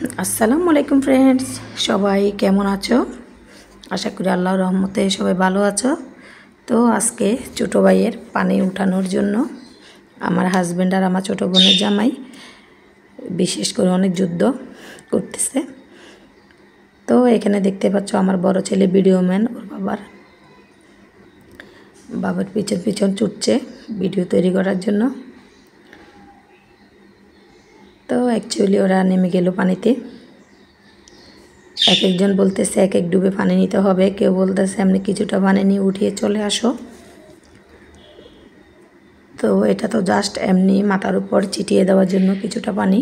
আসসালামু আলাইকুম ফ্রেন্ডস, সবাই কেমন আছো? আশা করি আল্লাহর রহমতে সবাই ভালো আছো। তো আজকে ছোটো ভাইয়ের পানি উঠানোর জন্য আমার হাজব্যান্ড আর আমার ছোটো বোনের জামাই বিশেষ করে অনেক যুদ্ধ করতেছে। তো এখানে দেখতে পাচ্ছ আমার বড় ছেলে ভিডিও ম্যান, ওর বাবার পিছন পিছন ছুটছে ভিডিও তৈরি করার জন্য। তো অ্যাকচুয়ালি ওরা নেমে গেল পানিতে। এক একজন বলতেছে এক এক ডুবে পানি নিতে হবে, কেউ বলতেছে এমনি কিছুটা পানি নিয়ে উঠিয়ে চলে আসো। তো এটা তো জাস্ট এমনি মাথার উপর ছিটিয়ে দেওয়ার জন্য কিছুটা পানি।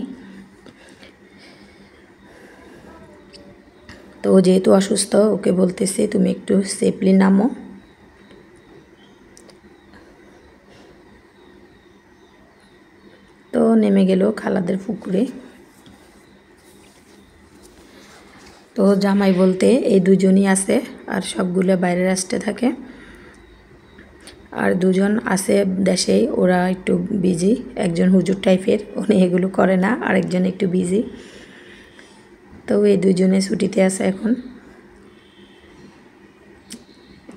তো যেহেতু অসুস্থ, ওকে বলতেছি তুমি একটু সেফলি নামো। তো নেমে গেল খালাদের পুকুরে। তো জামাই বলতে এই দুজনই আছে, আর সবগুলো বাইরে আসতে থাকে। আর দুজন আছে দেশেই, ওরা একটু বিজি। একজন হুজুর টাইপের, উনি এগুলো করে না, আর একজন একটু বিজি। তো এই দুজনে ছুটিতে আছে এখন।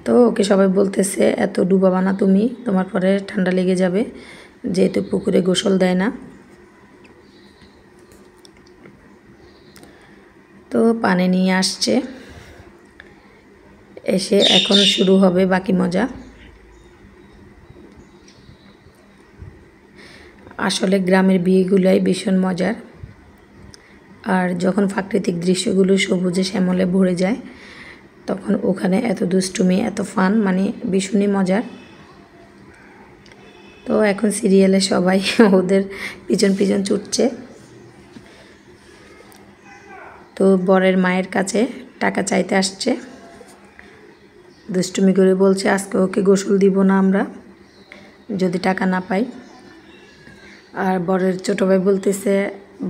তো ওকে সবাই বলতেছে এত ডুবাবা না তুমি, তোমার পরে ঠান্ডা লেগে যাবে, যেহেতু পুকুরে গোসল দেয় না। তো পানি নিয়ে আসছে, এসে এখন শুরু হবে বাকি মজা। আসলে গ্রামের বিয়েগুলোই ভীষণ মজার। আর যখন প্রাকৃতিক দৃশ্যগুলো সবুজে শ্যামলে ভরে যায়, তখন ওখানে এত দুষ্টুমি, এত ফান, মানে ভীষণই মজার। তো এখন সিরিয়ালে সবাই ওদের পিছন পিছন ছুটছে। তো বরের মায়ের কাছে টাকা চাইতে আসছে, দুষ্টুমি করে বলছে আজকে ওকে গোসল দিব না আমরা যদি টাকা না পাই। আর বরের ছোটো ভাই বলতেছে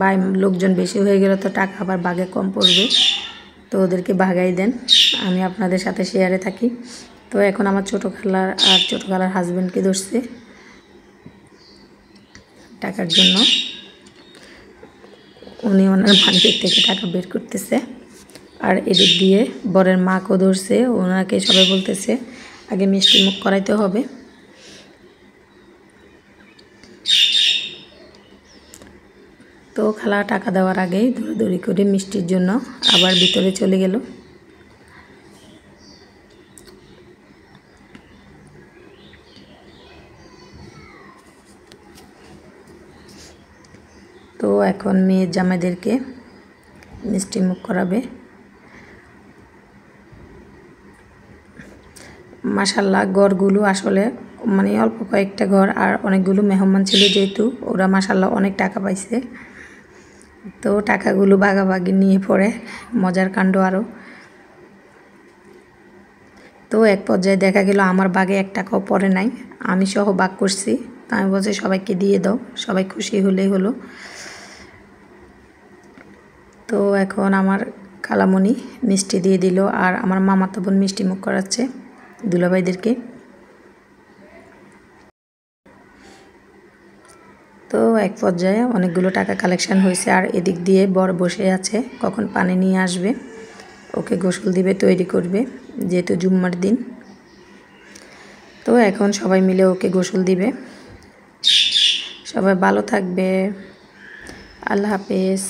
ভাই লোকজন বেশি হয়ে গেলে তো টাকা আবার ভাগে কম পড়বে, তো ওদেরকে ভাগাই দেন, আমি আপনাদের সাথে শেয়ারে থাকি। তো এখন আমার ছোটো খালার আর ছোটো খালার হাজব্যান্ডকে ধরছে টাকার জন্য। উনি ওনার মানিব্যাগ থেকে টাকা বের করতেছে। আর এদিক দিয়ে বরের মাকেও ধরছে, ওনাকে সবাই বলতেছে আগে মিষ্টি মুখ করাইতে হবে। তো খালা টাকা দেওয়ার আগেই দৌড়াদৌড়ি করে মিষ্টির জন্য আবার ভিতরে চলে গেল। তো এখন মেয়ের জামাইদেরকে মিষ্টি মুখ করাবে। মাশাল্লাহ ঘরগুলো আসলে মানে অল্প কয়েকটা ঘর, আর অনেকগুলো মেহমান ছিল যেহেতু, ওরা মাশাল্লাহ অনেক টাকা পাইছে। তো টাকাগুলো ভাগাভাগি নিয়ে পড়ে মজার কাণ্ড আরও। তো এক পর্যায়ে দেখা গেল আমার বাগে 1 টাকাও পড়ে নাই, আমি সহ ভাগ করছি। তো আমি বলছি সবাইকে দিয়ে দাও, সবাই খুশি হলেই হলো। তো এখন আমার খালামণি মিষ্টি দিয়ে দিল, আর আমার মামাতো বোন মিষ্টি মুখ করাচ্ছে দুলাভাইদেরকে। তো এক পর্যায়ে অনেকগুলো টাকা কালেকশন হয়েছে, আর এদিক দিয়ে বর বসে আছে কখন পানি নিয়ে আসবে, ওকে গোসল দিবে, তৈরি করবে, যেহেতু জুম্মার দিন। তো এখন সবাই মিলে ওকে গোসল দিবে। সবাই ভালো থাকবে, আল্লাহ হাফেজ।